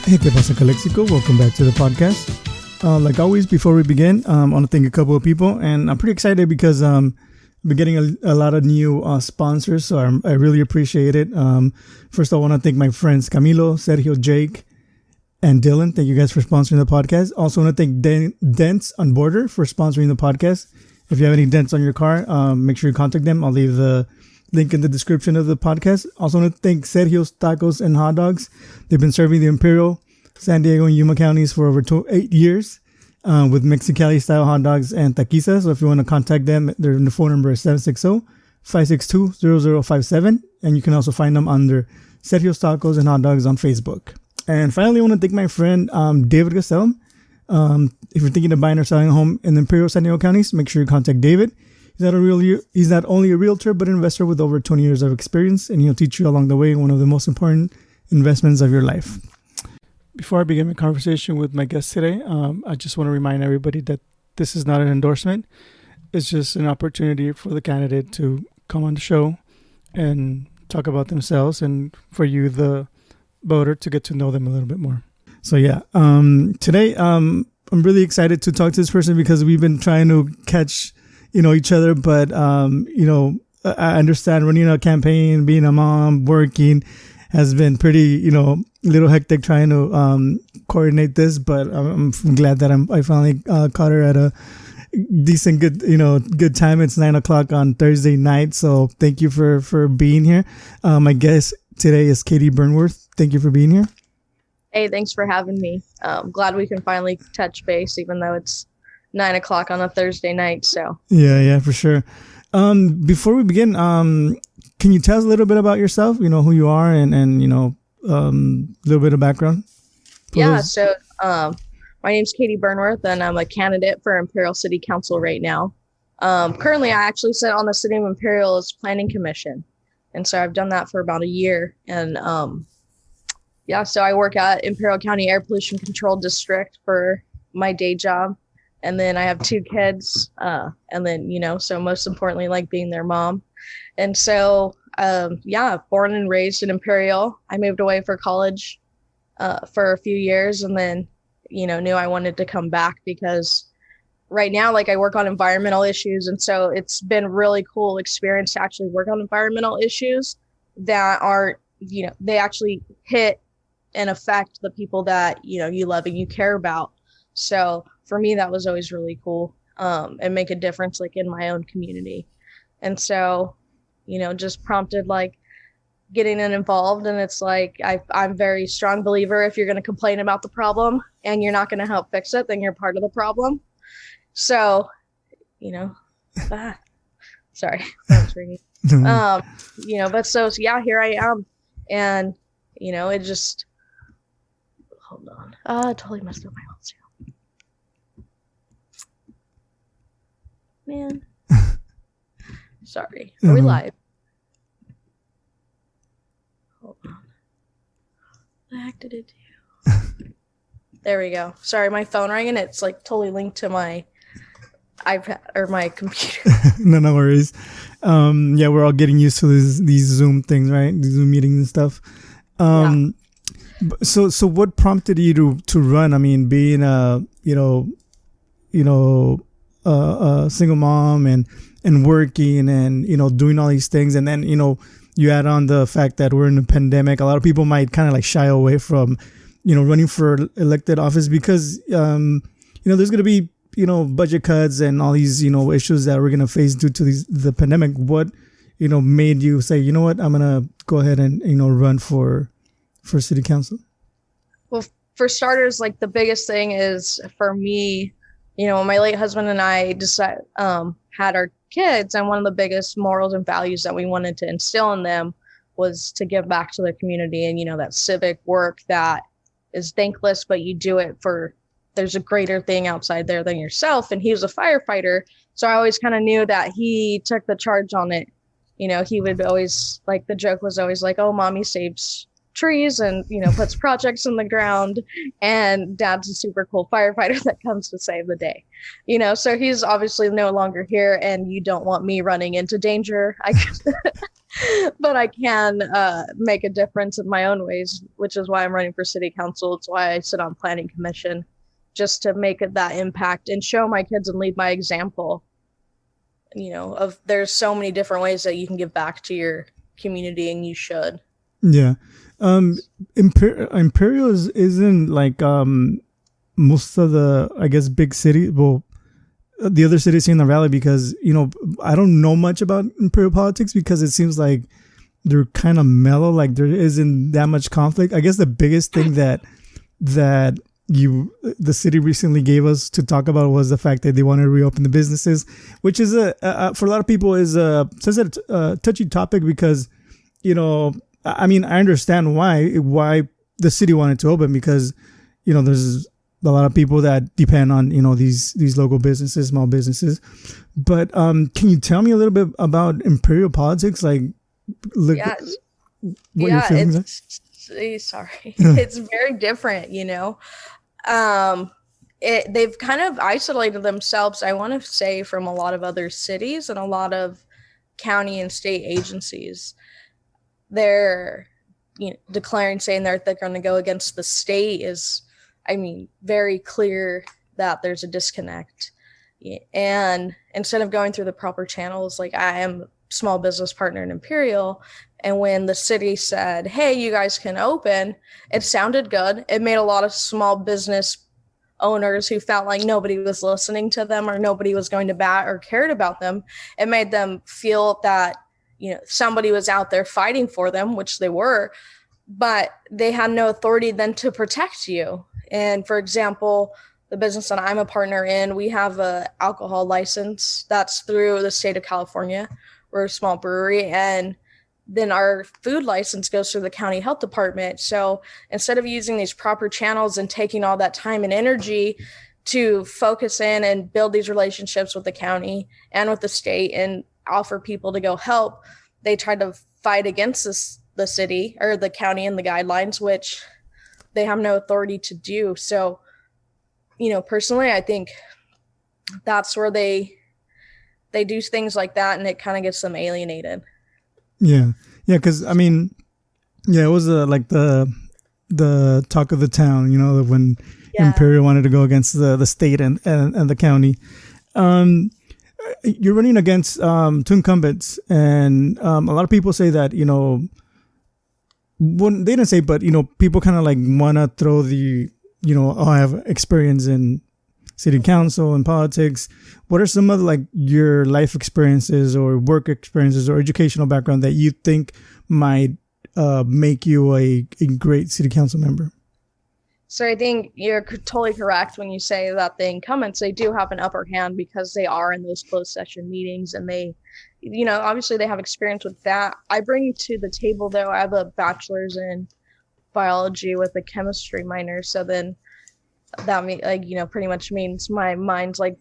Hey, ¿qué pasa, Calexico? Welcome back to the podcast. Like always, before we begin, I want to thank a couple of people, and I'm pretty excited because I've been getting a lot of new sponsors, so I really appreciate it. First, I want to thank my friends Camilo, Sergio, Jake, and Dylan. Thank you guys for sponsoring the podcast. Also, want to thank Dents on Border for sponsoring the podcast. If you have any dents on your car, make sure you contact them. I'll leave the link in the description of the podcast. Also want to thank Sergio's Tacos and Hotdogs. They've been serving the Imperial, San Diego, and Yuma counties for over 8 years with Mexicali style hot dogs and taquizas. So if you want to contact them, their phone number is 760-562-0057. And you can also find them under Sergio's Tacos and Hotdogs on Facebook. And finally, I want to thank my friend David Gastelum. If you're thinking of buying or selling a home in the Imperial San Diego counties, make sure you contact David. He's not only a realtor, but an investor with over 20 years of experience, and he'll teach you along the way one of the most important investments of your life. Before I begin my conversation with my guest today, I just want to remind everybody that this is not an endorsement. It's just an opportunity for the candidate to come on the show and talk about themselves, and for you, the voter, to get to know them a little bit more. So yeah, today I'm really excited to talk to this person because we've been trying to catch each other, but I understand running a campaign, being a mom, working has been pretty, little hectic trying to coordinate this. But I'm glad that I finally caught her at a decent, good time. It's 9:00 on Thursday night, so thank you for being here. My guest today is Katie Burnworth. Thank you for being here. Hey, thanks for having me. Glad we can finally touch base, even though it's 9:00 on a Thursday night. So yeah, for sure. Before we begin, can you tell us a little bit about yourself? Who you are and a little bit of background. Yeah. So my name's Katie Burnworth, and I'm a candidate for Imperial City Council right now. Currently, I actually sit on the City of Imperial's Planning Commission, and so I've done that for about a year. And so I work at Imperial County Air Pollution Control District for my day job. And then I have 2 kids, and then, so most importantly, like being their mom. And so, born and raised in Imperial. I moved away for college for a few years, and then, knew I wanted to come back because right now, I work on environmental issues. And so it's been really cool experience to actually work on environmental issues that are, they actually hit and affect the people that, you love and you care about. So for me, that was always really cool, and make a difference in my own community. And so, just prompted getting involved. And it's I'm a very strong believer, if you're going to complain about the problem and you're not going to help fix it, then you're part of the problem. So, sorry, that was ringing. But so yeah, here I am. And, it just, hold on. I totally messed up my whole zero. Man. Sorry. Are we live? Hold on. What the heck did it do? There we go. Sorry, my phone rang and it's totally linked to my iPad or my computer. No worries. We're all getting used to these Zoom things, right? These Zoom meetings and stuff. So what prompted you to run? I mean, being a single mom and working and doing all these things, and then you add on the fact that we're in a pandemic. A lot of people might kind of shy away from running for elected office because there's going to be budget cuts and all these issues that we're going to face due to the pandemic. What made you say, what, I'm going to go ahead and run for city council? Well, for starters, the biggest thing is for me, my late husband and I had our kids, and one of the biggest morals and values that we wanted to instill in them was to give back to the community, and that civic work that is thankless, but you do it for, there's a greater thing outside there than yourself. And he was a firefighter, so I always kind of knew that he took the charge on it. He would always, the joke was always oh, mommy saves trees and puts projects in the ground, and dad's a super cool firefighter that comes to save the day. So he's obviously no longer here, and you don't want me running into danger. but I can make a difference in my own ways, which is why I'm running for city council. It's why I sit on planning commission, just to make that impact and show my kids and lead by example. Of there's so many different ways that you can give back to your community, and you should. Yeah. Imperial isn't like most of the, I guess, big city. Well, the other cities here in the valley, because I don't know much about Imperial politics, because it seems like they're kind of mellow. Like there isn't that much conflict. I guess the biggest thing that the city recently gave us to talk about was the fact that they want to reopen the businesses, which is for a lot of people is a touchy topic, because I mean, I understand why the city wanted to open, because there's a lot of people that depend on these local businesses, small businesses. But can you tell me a little bit about Imperial politics, like Yes. what you're feeling? Sorry, it's very different. They've kind of isolated themselves, I want to say, from a lot of other cities and a lot of county and state agencies. They're declaring, saying they're going to go against the state is, I mean, very clear that there's a disconnect. And instead of going through the proper channels, like I am a small business partner in Imperial, and when the city said, hey, you guys can open, it sounded good. It made a lot of small business owners who felt like nobody was listening to them or nobody was going to bat or cared about them. It made them feel that, somebody was out there fighting for them, which they were, but they had no authority then to protect you. And for example, the business that I'm a partner in, we have a alcohol license that's through the state of California. We're a small brewery, and then our food license goes through the county health department. So instead of using these proper channels and taking all that time and energy to focus in and build these relationships with the county and with the state and offer people to go help, they tried to fight against the city or the county and the guidelines, which they have no authority to do. So, personally, I think that's where they do things like that, and it kind of gets them alienated. Yeah, because I mean, it was like the talk of the town, when Imperial wanted to go against the state and the county. You're running against two incumbents, and a lot of people say that they didn't say, but people kind of like want to throw the I have experience in city council and politics. What are some of like your life experiences or work experiences or educational background that you think might make you a great city council member? So I think you're totally correct when you say that the incumbents, they do have an upper hand because they are in those closed session meetings, and they, obviously they have experience with that. I bring to the table, though, I have a bachelor's in biology with a chemistry minor. So then that pretty much means my mind's like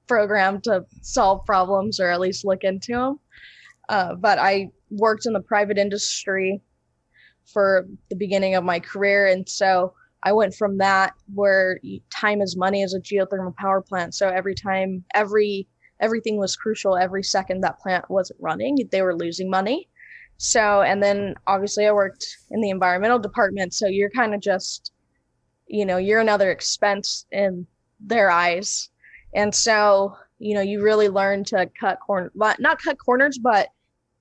programmed to solve problems or at least look into them. But I worked in the private industry for the beginning of my career. And so I went from that, where time is money, as a geothermal power plant. So everything was crucial. Every second that plant wasn't running, they were losing money. So, and then obviously I worked in the environmental department. So you're kind of just, you're another expense in their eyes. And so, you really learn to not cut corners, but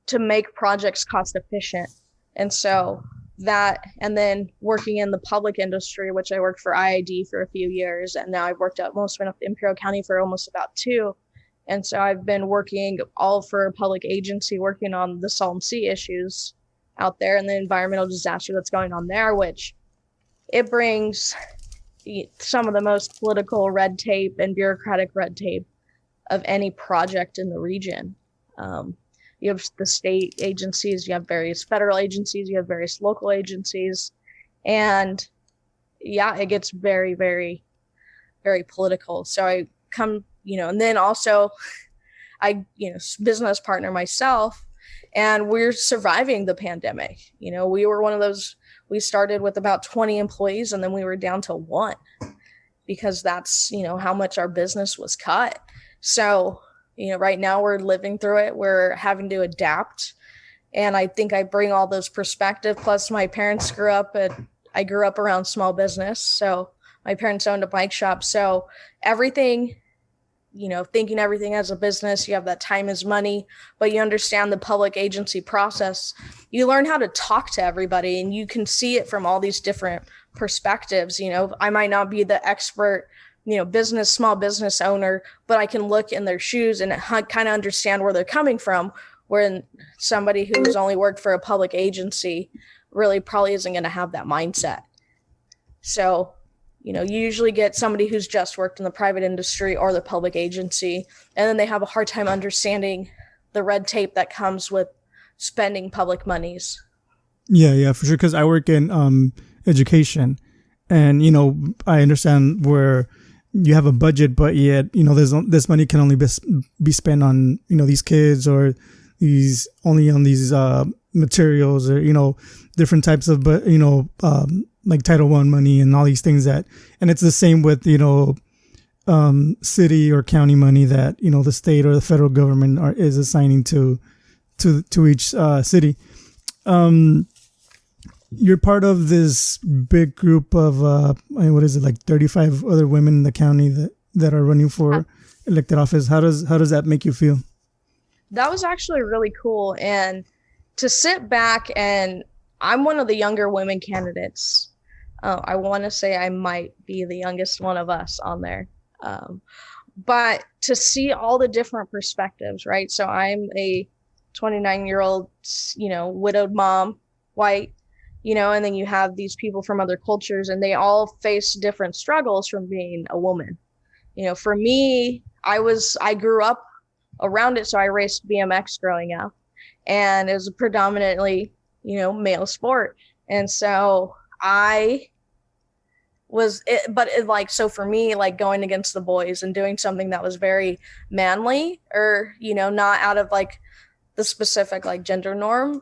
to make projects cost efficient. And so that, and then working in the public industry, which I worked for IID for a few years, and now I've worked at Imperial County for almost about 2. And so I've been working all for a public agency, working on the Salton Sea issues out there and the environmental disaster that's going on there, which it brings some of the most political red tape and bureaucratic red tape of any project in the region. You have the state agencies, you have various federal agencies, you have various local agencies, and it gets very, very, very political. So I come, and then also I, business partner myself, and we're surviving the pandemic. We were one of those, we started with about 20 employees, and then we were down to 1 because that's, how much our business was cut. So, right now we're living through it. We're having to adapt. And I think I bring all those perspective. Plus my parents I grew up around small business. So my parents owned a bike shop. So everything, thinking everything as a business, you have that time is money, but you understand the public agency process. You learn how to talk to everybody, and you can see it from all these different perspectives. I might not be the expert, small business owner, but I can look in their shoes and kind of understand where they're coming from. Where somebody who's only worked for a public agency really probably isn't going to have that mindset. So, you usually get somebody who's just worked in the private industry or the public agency, and then they have a hard time understanding the red tape that comes with spending public monies. Yeah, for sure. Because I work in education, and I understand where you have a budget, but yet this money can only be spent on these kids, or these only on these materials, or different types of like Title I money and all these things and it's the same with city or county money that the state or the federal government is assigning to each city. You're part of this big group of what is it, like 35 other women in the county that are running for elected office. How does that make you feel? That was actually really cool. And to sit back, and I'm one of the younger women candidates. I want to say I might be the youngest one of us on there. But to see all the different perspectives, right? So I'm a 29-year-old, widowed mom, white, and then you have these people from other cultures, and they all face different struggles from being a woman. For me, I grew up around it. So I raced BMX growing up, and it was a predominantly, male sport. And so so for me, like going against the boys and doing something that was very manly, or, not out of like the specific like gender norm,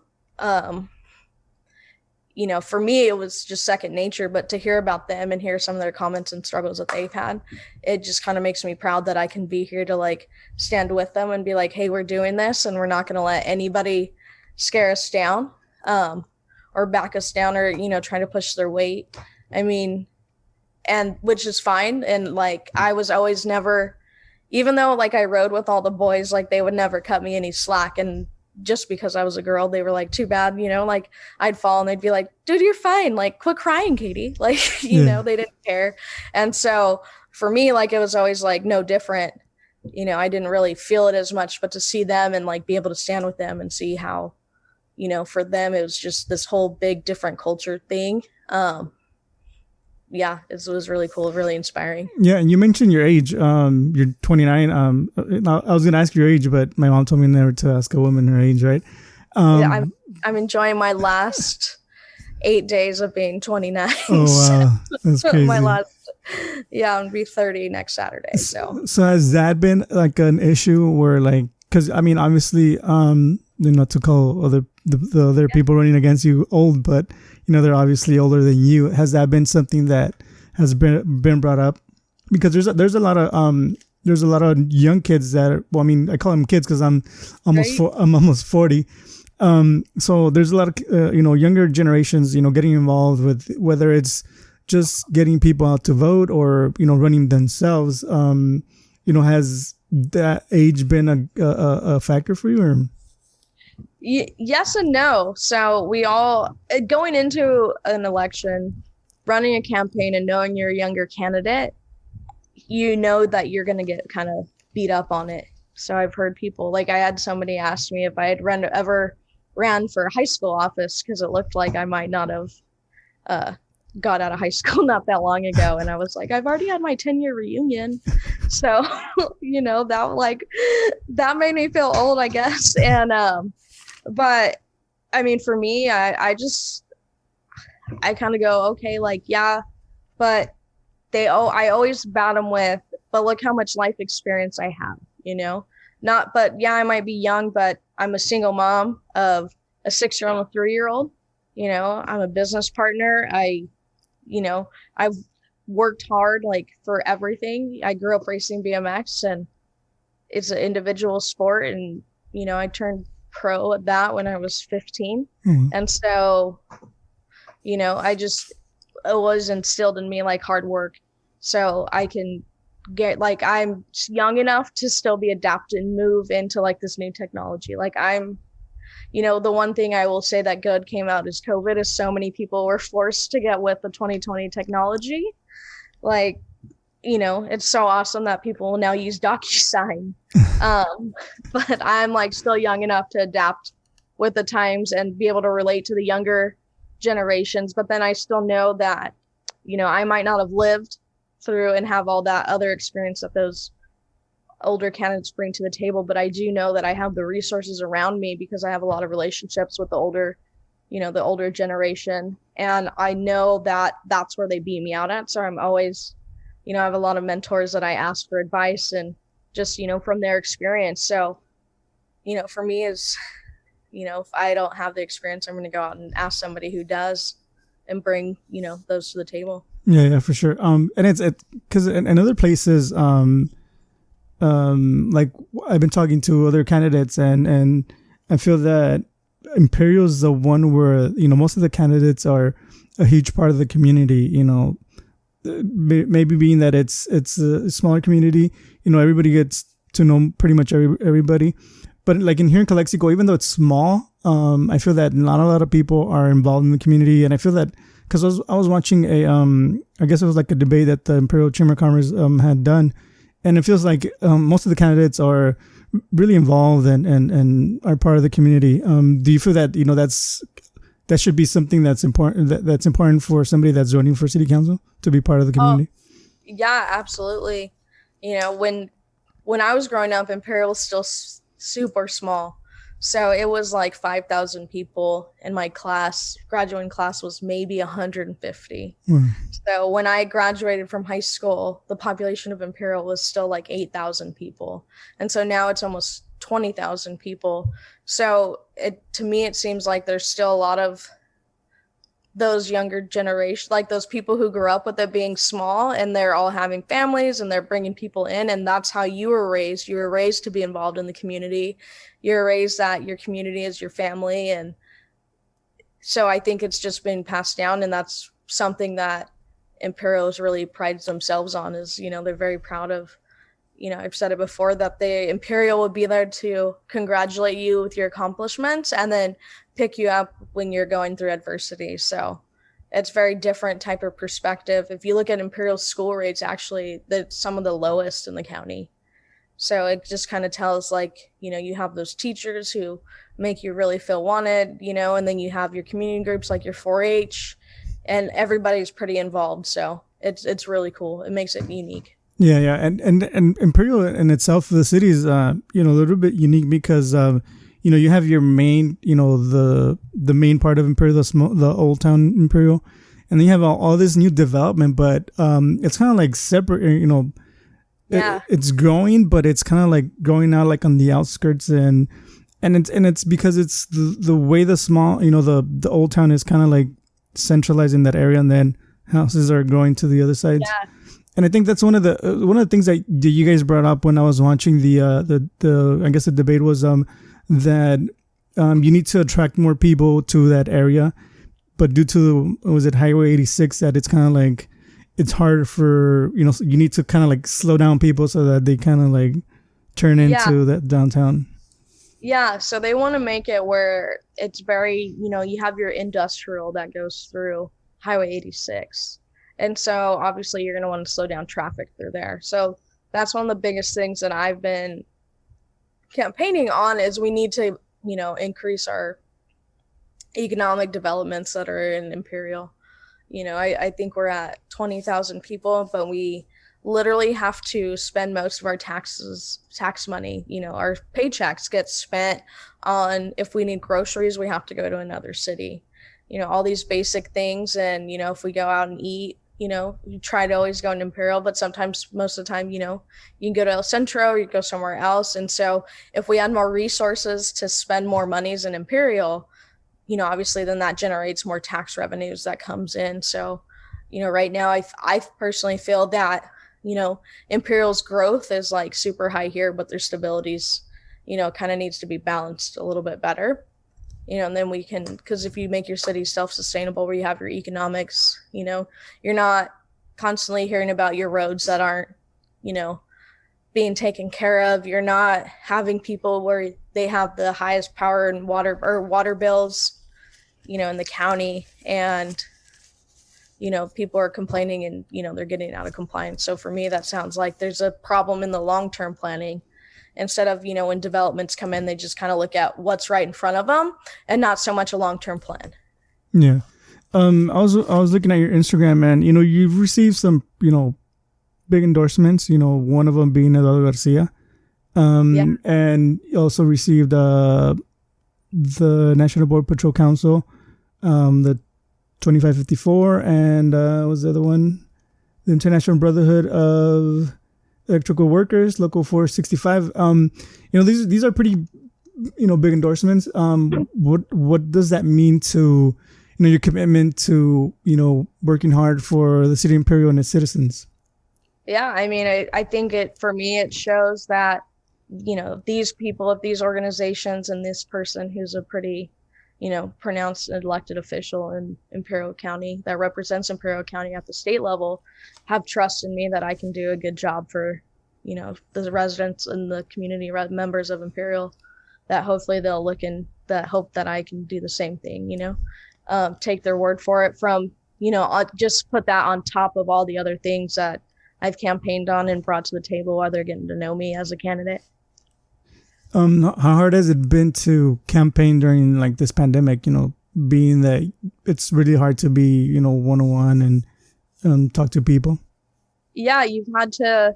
for me, it was just second nature. But to hear about them and hear some of their comments and struggles that they've had, it just kind of makes me proud that I can be here to like stand with them and be like, hey, we're doing this, and we're not going to let anybody scare us down, or back us down, or, try to push their weight. I mean, and which is fine. And like, I was always never, even though like I rode with all the boys, like they would never cut me any slack. And just because I was a girl, they were like, too bad, like I'd fall and they'd be like, dude, you're fine. Like, quit crying, Katie. Like, they didn't care. And so for me, like, it was always like no different. I didn't really feel it as much, but to see them and like be able to stand with them and see how, for them, it was just this whole big different culture thing. Yeah, it was really cool, really inspiring. Yeah, and you mentioned your age. You're 29. I was going to ask your age, but my mom told me never to ask a woman her age, right? Yeah, I'm enjoying my last 8 days of being 29. Oh, wow. That's crazy. I'm going to be 30 next Saturday. So has that been like an issue where like, because I mean, obviously, not to call the other people running against you old, but they're obviously older than you. Has that been something that has been brought up? Because there's a lot of young kids that are, well, I mean, I call them kids because I'm almost 40. So there's a lot of younger generations getting involved with, whether it's just getting people out to vote or running themselves. Has that age been a factor for you? Or? Yes and no. So we all, going into an election, running a campaign and knowing you're a younger candidate, that you're going to get kind of beat up on it. So I've heard people, like I had somebody ask me if I had ever ran for high school office, because it looked like I might not have got out of high school not that long ago. And I was like, I've already had my 10-year reunion. So, that made me feel old, I guess. And, but I mean, for me, I kind of go, okay, like, yeah, but I always bat them with, but look how much life experience I have, but yeah, I might be young, but I'm a single mom of a 6-year-old and a 3-year-old. I'm a business partner. I've worked hard, like, for everything. I grew up racing BMX, and it's an individual sport. And, I turned pro at that when I was 15. Mm. And so, it was instilled in me like hard work. So I can get like, I'm young enough to still be adapted and move into like this new technology. Like the one thing I will say that good came out is COVID, is so many people were forced to get with the 2020 technology. Like, it's so awesome that people now use DocuSign. But I'm like still young enough to adapt with the times and be able to relate to the younger generations. But then I still know that, I might not have lived through and have all that other experience that those older candidates bring to the table. But I do know that I have the resources around me because I have a lot of relationships with the older generation. And I know that that's where they beat me out at. So I'm always, I have a lot of mentors that I ask for advice and just, from their experience. So, for me is, if I don't have the experience, I'm going to go out and ask somebody who does and bring, those to the table. Yeah, for sure. And it's because in other places, like I've been talking to other candidates and I feel that Imperial is the one where, most of the candidates are a huge part of the community, maybe being that it's a smaller community, everybody gets to know pretty much everybody. But like in here in Calexico, even though it's small, I feel that not a lot of people are involved in the community. And I feel that because I was watching I guess it was like a debate that the Imperial Chamber of Commerce had done. And it feels like most of the candidates are really involved and are part of the community. Do you feel that, that should be something that's important, that's important for somebody that's running for city council to be part of the community? Yeah, absolutely. When I was growing up, Imperial was still super small. So it was like 5,000 people in my class. Graduating class was maybe 150. Mm. So when I graduated from high school, the population of Imperial was still like 8,000 people. And so now it's almost 20,000 people. So to me, it seems like there's still a lot of those younger generation, like those people who grew up with it being small and they're all having families and they're bringing people in. And that's how you were raised. You were raised to be involved in the community. You're raised that your community is your family. And so I think it's just been passed down. And that's something that Imperials really prides themselves on is, they're very proud of, I've said it before that the Imperial will be there to congratulate you with your accomplishments and then pick you up when you're going through adversity. So it's very different type of perspective. If you look at Imperial school rates, actually, that's some of the lowest in the county. So it just kind of tells like, you have those teachers who make you really feel wanted, and then you have your community groups like your 4-H and everybody's pretty involved. So it's really cool. It makes it unique. Yeah. And Imperial in itself, the city is, a little bit unique because, you have your main, the main part of Imperial, the old town Imperial, and then you have all this new development, but it's kind of like separate, Yeah. It's growing, but it's kind of like growing out like on the outskirts and it's because it's the way the small, the old town is kind of like centralized in that area, and then houses are going to the other side. Yeah. And I think that's one of the things that you guys brought up when I was watching the I guess the debate was that you need to attract more people to that area, but due to was it Highway 86 that it's kind of like it's hard for you need to kind of like slow down people so that they kind of like turn into that downtown. Yeah, so they want to make it where it's very you have your industrial that goes through Highway 86. And so obviously you're going to want to slow down traffic through there. So that's one of the biggest things that I've been campaigning on is we need to, increase our economic developments that are in Imperial. I think we're at 20,000 people, but we literally have to spend most of our tax money. Our paychecks get spent on if we need groceries, we have to go to another city. All these basic things. And, if we go out and eat, you try to always go to Imperial, but sometimes most of the time, you can go to El Centro or you go somewhere else. And so if we had more resources to spend more monies in Imperial, obviously then that generates more tax revenues that comes in. So, right now I personally feel that, Imperial's growth is like super high here, but their stability's, kind of needs to be balanced a little bit better. And then we can, because if you make your city self-sustainable where you have your economics, you're not constantly hearing about your roads that aren't, being taken care of. You're not having people where they have the highest power and water bills, in the county, and, people are complaining and, they're getting out of compliance. So for me, that sounds like there's a problem in the long-term planning. Instead of, when developments come in, they just kind of look at what's right in front of them and not so much a long-term plan. Yeah. I was looking at your Instagram, and, you've received some, big endorsements, one of them being Eduardo Garcia. And you also received the National Border Patrol Council, the 2554, and what was the other one? The International Brotherhood of Electrical Workers, Local 465. These are pretty, big endorsements. What does that mean to, your commitment to, working hard for the city of Imperial and its citizens? Yeah, I mean, I think for me, it shows that, these people of these organizations and this person who's a pretty, pronounced elected official in Imperial County that represents Imperial County at the state level have trust in me that I can do a good job for, the residents and the community members of Imperial, that hopefully they'll look in that hope that I can do the same thing, take their word for it from, I'll just put that on top of all the other things that I've campaigned on and brought to the table while they're getting to know me as a candidate. How hard has it been to campaign during this pandemic, being that it's really hard to be, one-on-one and talk to people? Yeah, you've had to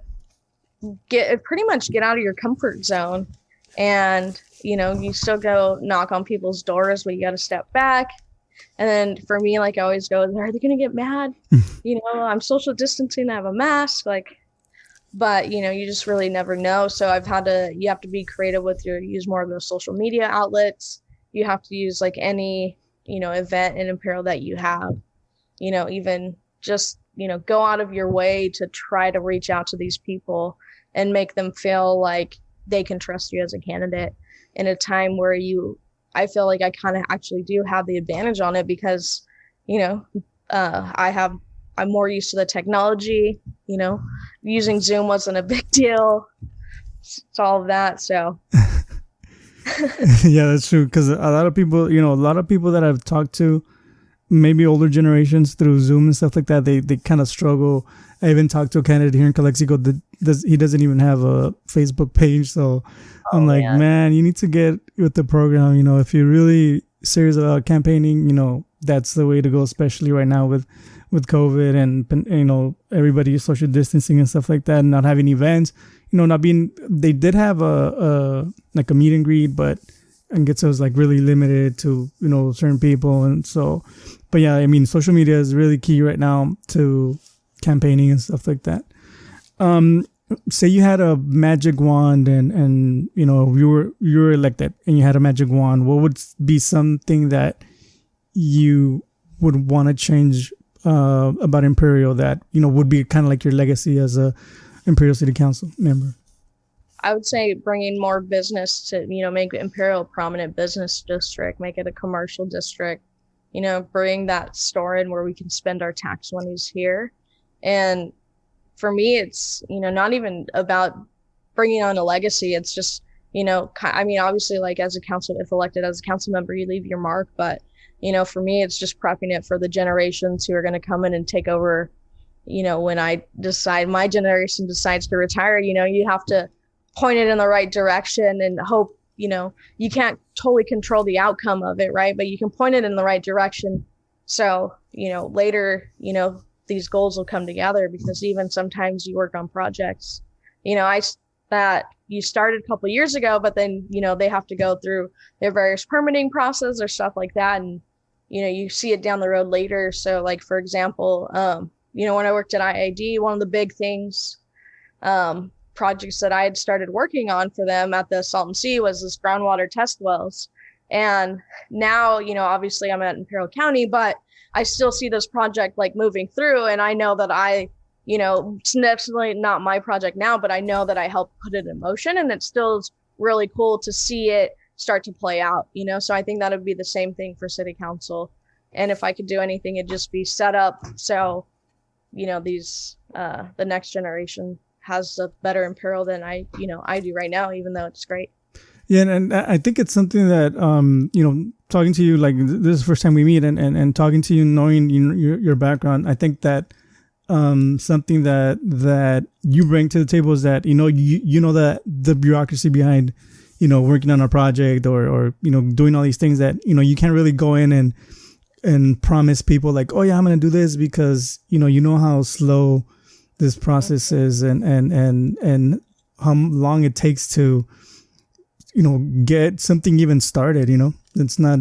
pretty much get out of your comfort zone, and, you still go knock on people's doors, but you got to step back. And then for me, I always go, are they going to get mad? I'm social distancing, I have a mask, but, you just really never know. So you have to be creative use more of those social media outlets. You have to use any, event in Imperial that you have, even just, go out of your way to try to reach out to these people and make them feel like they can trust you as a candidate in a time where I feel like I kind of actually do have the advantage on it because, I'm more used to the technology, using Zoom wasn't a big deal. It's all of that. So. Yeah, that's true. Because a lot of people that I've talked to, maybe older generations through Zoom and stuff like that, they kind of struggle. I even talked to a candidate here in Calexico he doesn't even have a Facebook page. So I'm like, man, you need to get with the program. If you're really serious about campaigning, that's the way to go, especially right now with COVID and, everybody social distancing and stuff like that, and not having events, they did have a meet and greet, but I guess it was really limited to, certain people. And so, but yeah, I mean, social media is really key right now to campaigning and stuff like that. Say you had a magic wand and you were elected and you had a magic wand, what would be something that you would want to change about Imperial that would be kind of your legacy as a Imperial City Council member? I would say bringing more business to make Imperial a prominent business district, make it a commercial district, bring that store in where we can spend our tax monies here. And for me, it's not even about bringing on a legacy. It's just obviously as a council, if elected as a council member, you leave your mark, but for me, it's just prepping it for the generations who are going to come in and take over. When my generation decides to retire, you have to point it in the right direction and hope, you can't totally control the outcome of it, right? But you can point it in the right direction. So, later, these goals will come together, because even sometimes you work on projects, that you started a couple of years ago, but then, they have to go through their various permitting process or stuff like that. And, you see it down the road later. So for example, when I worked at IID, one of the big things, projects that I had started working on for them at the Salton Sea was this groundwater test wells. And now, obviously I'm at Imperial County, but I still see this project moving through. And I know that it's definitely not my project now, but I know that I helped put it in motion, and it still is really cool to see it start to play out, so I think that would be the same thing for city council. And if I could do anything, it'd just be set up so these the next generation has a better Imperial than I do right now, even though it's great. Yeah, and I think it's something that talking to you, like this is the first time we meet, and talking to you, knowing your background, I think that something that you bring to the table is that you know that the bureaucracy behind working on a project or doing all these things that you can't really go in and promise people like, oh yeah, I'm gonna do this, because you know how slow this process is and how long it takes to get something even started. It's not.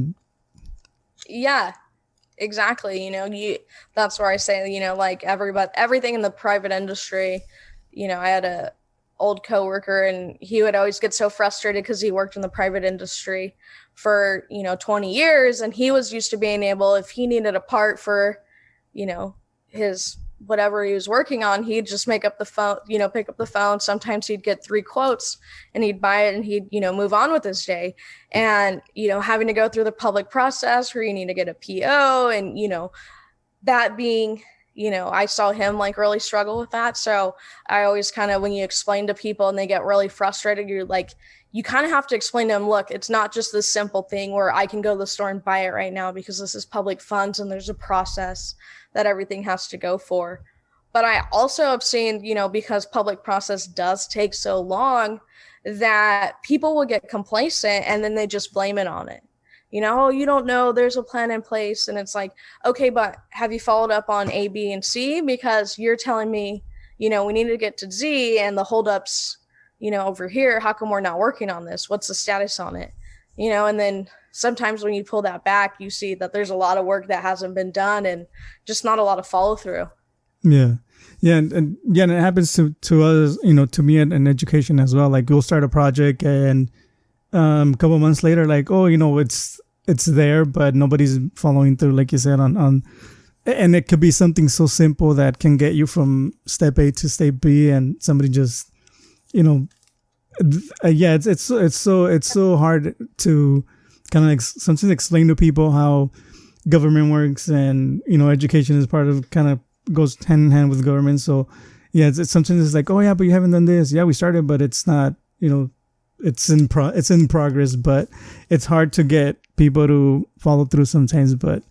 Yeah, exactly. That's where I say, like everything in the private industry, I had a old coworker, and he would always get so frustrated because he worked in the private industry for 20 years, and he was used to being able, if he needed a part for his whatever he was working on, he'd just pick up the phone. Sometimes he'd get 3 quotes and he'd buy it, and he'd move on with his day. And having to go through the public process where you need to get a PO, and that being I saw him like really struggle with that. So I always kind of, when you explain to people and they get really frustrated, you kind of have to explain to them, look, it's not just this simple thing where I can go to the store and buy it right now because this is public funds and there's a process that everything has to go for. But I also have seen, because public process does take so long, that people will get complacent and then they just blame it on it. Oh, you don't know, there's a plan in place. And it's like, okay, but have you followed up on A, B, and C? Because you're telling me, we need to get to Z and the holdups, over here. How come we're not working on this? What's the status on it? And then sometimes when you pull that back, you see that there's a lot of work that hasn't been done and just not a lot of follow through. Yeah. Yeah. And it happens to us, to me in education as well. Like we'll start a project and a couple months later, like, oh, it's there, but nobody's following through, like you said, on and it could be something so simple that can get you from step A to step B, and somebody just, it's so hard to kind of sometimes explain to people how government works, and education is part of, kind of goes hand in hand with government. So yeah, it's sometimes it's like, oh yeah, but you haven't done this. Yeah, we started, but it's not, it's in progress, but it's hard to get people to follow through sometimes. But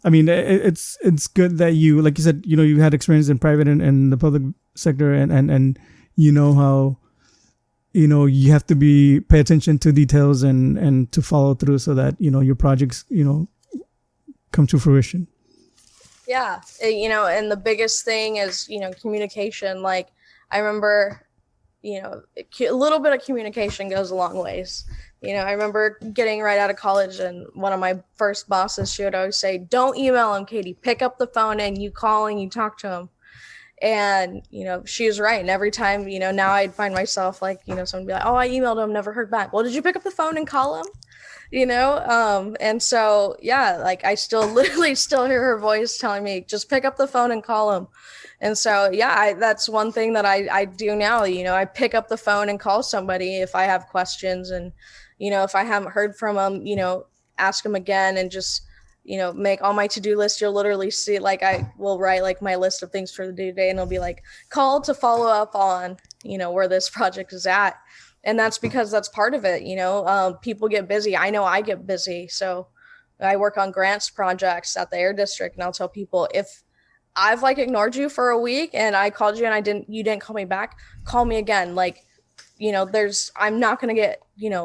I mean, it's good that you, like you said, you had experience in private and the public sector, and how you have to pay attention to details and to follow through so that your projects come to fruition. Yeah, and the biggest thing is communication. Like I remember, a little bit of communication goes a long ways. I remember getting right out of college, and one of my first bosses, she would always say, don't email him, Katie, pick up the phone and you call and you talk to him. And, she was right. And every time, now I'd find myself like, someone would be like, oh, I emailed him, never heard back. Well, did you pick up the phone and call him? And so, yeah, like I literally still hear her voice telling me, just pick up the phone and call him. And so, yeah, that's one thing that I do now. I pick up the phone and call somebody if I have questions, and, if I haven't heard from them, ask them again, and just, make all my to-do list. You'll literally see, like, I will write like my list of things for the day, and it'll be like, call to follow up on, where this project is at. And that's because that's part of it. People get busy. I know I get busy. So I work on grants projects at the Air District, and I'll tell people, if I've like ignored you for a week and I called you and you didn't call me back, call me again. Like, I'm not going to get,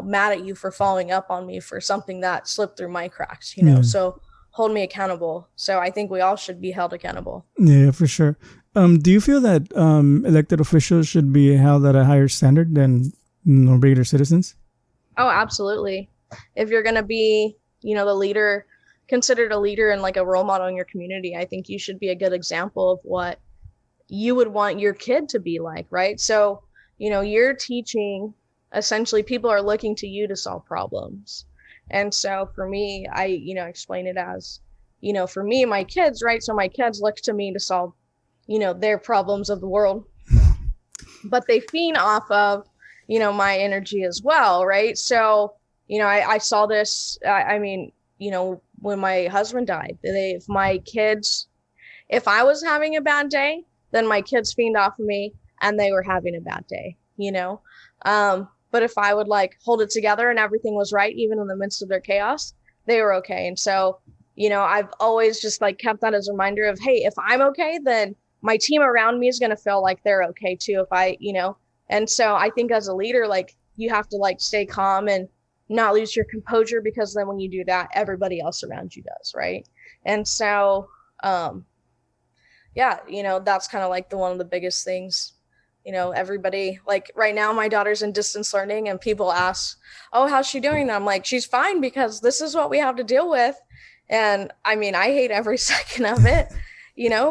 mad at you for following up on me for something that slipped through my cracks, so hold me accountable. So I think we all should be held accountable. Yeah, for sure. Do you feel that elected officials should be held at a higher standard than regular citizens? Oh, absolutely. If you're going to be, the leader, considered a leader and like a role model in your community, I think you should be a good example of what you would want your kid to be like, right? So, you're teaching, essentially people are looking to you to solve problems. And so for me, I, explain it as, for me, my kids, right? So my kids look to me to solve, their problems of the world, but they feed off of, my energy as well, right? So, I saw this, I mean, when my husband died, if I was having a bad day, then my kids fiend off of me and they were having a bad day. But if I would like hold it together and everything was right, even in the midst of their chaos, they were okay. And so, I've always just like kept that as a reminder of, hey, if I'm okay, then my team around me is going to feel like they're okay too. And so I think as a leader, like you have to like stay calm and not lose your composure, because then when you do that, everybody else around you does. Right. And so, yeah, that's kind of like one of the biggest things. Everybody, like right now, my daughter's in distance learning and people ask, oh, how's she doing? And I'm like, she's fine, because this is what we have to deal with. And I mean, I hate every second of it,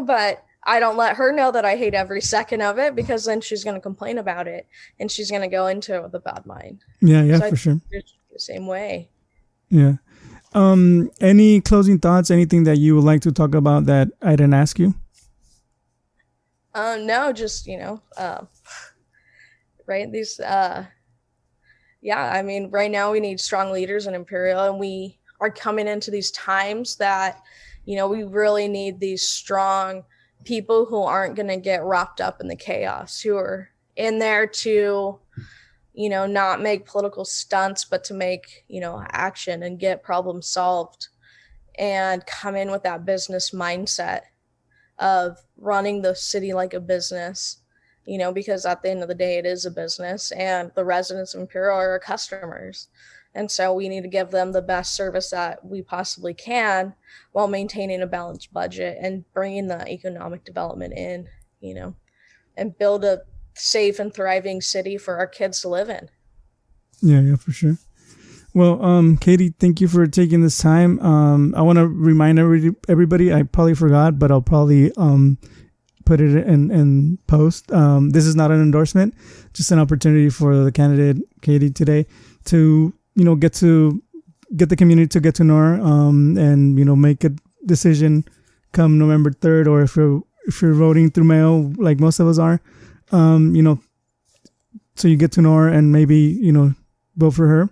but I don't let her know that I hate every second of it, because then she's going to complain about it and she's going to go into it with a bad mind. Yeah, so for sure. The same way. Yeah. Any closing thoughts, anything that you would like to talk about that I didn't ask you? No, just, right. I mean, right now we need strong leaders in Imperial, and we are coming into these times that, we really need these strong people who aren't going to get wrapped up in the chaos, who are in there to, not make political stunts, but to make, action and get problems solved, and come in with that business mindset of running the city like a business, because at the end of the day, it is a business, and the residents of Imperial are our customers. And so we need to give them the best service that we possibly can while maintaining a balanced budget and bringing the economic development in, and build a safe and thriving city for our kids to live in. Yeah, for sure. Well, Katie, thank you for taking this time. I want to remind everybody, I probably forgot, but I'll probably put it in post. This is not an endorsement, just an opportunity for the candidate, Katie, today to, get the community to get to know her, and, make a decision come November 3rd, or if you're voting through mail, like most of us are, so you get to know her and maybe, vote for her.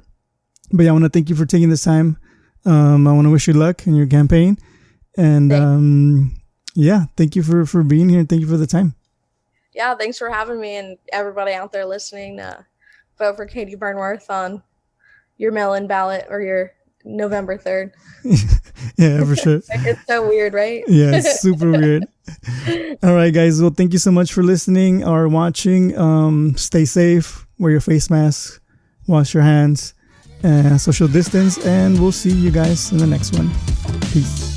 But yeah, I want to thank you for taking this time. I want to wish you luck in your campaign. And thank you for being here. Thank you for the time. Yeah, thanks for having me, and everybody out there listening. Vote for Katie Burnworth on your mail-in ballot or your November 3rd. Yeah, for sure. It's so weird, right? Yeah, it's super weird. All right, guys. Well, thank you so much for listening or watching. Stay safe. Wear your face mask. Wash your hands. Social distance. And we'll see you guys in the next one. Peace.